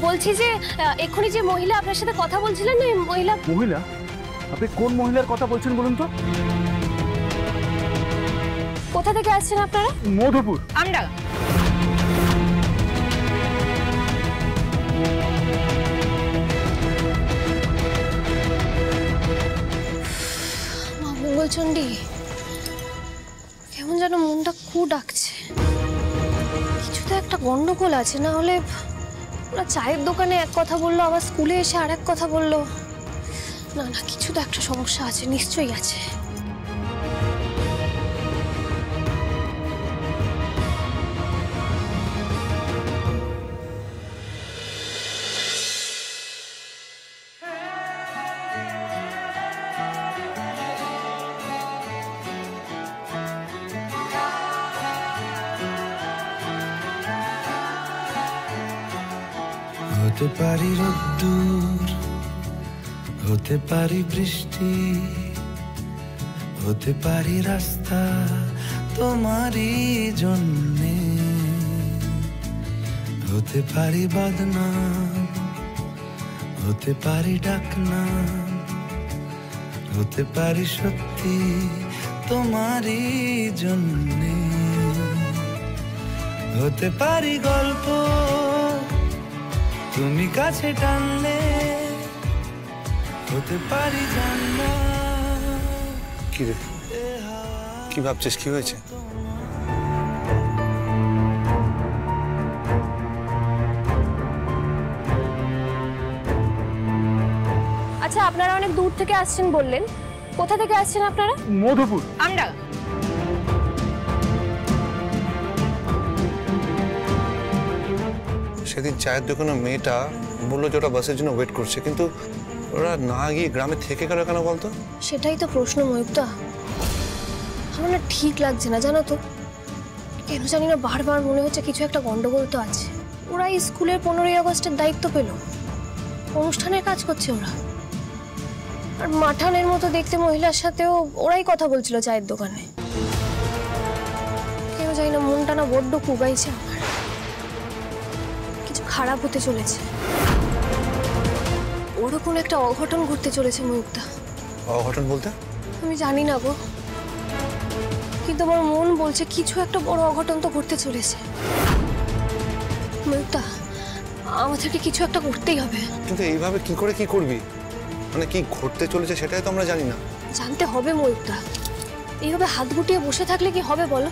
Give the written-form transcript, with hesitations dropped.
বলছি যে এক্ষুনি যে মহিলা আপনার সাথে কথা বলছিলেন না, মহিলা। মহিলা? আপনি কোন মহিলার কথা বলছেন বলুন তো? কোথা থেকে আসছেন আপনারা? মধুপুর। আমরা মা মঙ্গলচণ্ডী, কেমন যেন মনটা খুব ডাকছে। কিছু তো একটা গন্ডগোল আছে, না হলে ওরা চায়ের দোকানে এক কথা বললো, আবার স্কুলে এসে আর এক কথা বললো। না না, কিছু তো একটা সমস্যা আছে, নিশ্চয়ই আছে। হতে পারি রোদ্দুর, হতে পারি বৃষ্টি, হতে পারি রাস্তা তোমারই জন্যে, হতে পারি বদনাম, হতে পারি ডাকনাম, হতে পারি সত্যি তোমারই জন্যে, হতে পারি গল্প তুমি কাছে টানলে, হতে পারি জান্নাত। কি রে, কি ভাবছিস? কি হয়েছে? আচ্ছা, আপনারা অনেক দূর থেকে আসছেন বললেন, কোথা থেকে আসছেন আপনারা? মধুপুর। আমরা সেদিন চায়ের দোকানে মেয়েটা বললো যে ওরা বাসের জন্য ওয়েট করছে, কিন্তু ওরা না গিয়ে গ্রামে থেকে গেল কেন বলতো? সেটাই তো প্রশ্ন ময়ূরদা। আমার না ঠিক লাগছে না, জানো তো। কেন জানি না বারবার মনে হচ্ছে কিছু একটা গন্ডগোল তো আছে। ওরা এই স্কুলের 15ই আগস্টের দায়িত্ব পেল, অনুষ্ঠানের কাজ করছে ওরা। আর মাঠানের মতো দেখতে মহিলার সাথেও ওরাই কথা বলছিল চায়ের দোকানে। কেন জানি না মনটা না বড্ড কুবাইছে আমার। কিছু খারাপ হতে চলেছে, ওরও কোনো একটা অঘটন ঘটতে চলেছে ময়ূরদা। অঘটন বলতে? আমি জানি না গো, কিন্তু আমার মন বলছে কিছু একটা বড় অঘটন তো ঘটতে চলেছে। ময়ূরদা, আমাদেরকে কিছু একটা করতেই হবে। কিন্তু এইভাবে কি করে কি করবি? মানে কি ঘটতে চলেছে সেটাই তো আমরা জানি না। জানতে হবে ময়ূরদা। এইভাবে হাত গুটিয়ে বসে থাকলে কি হবে বলো?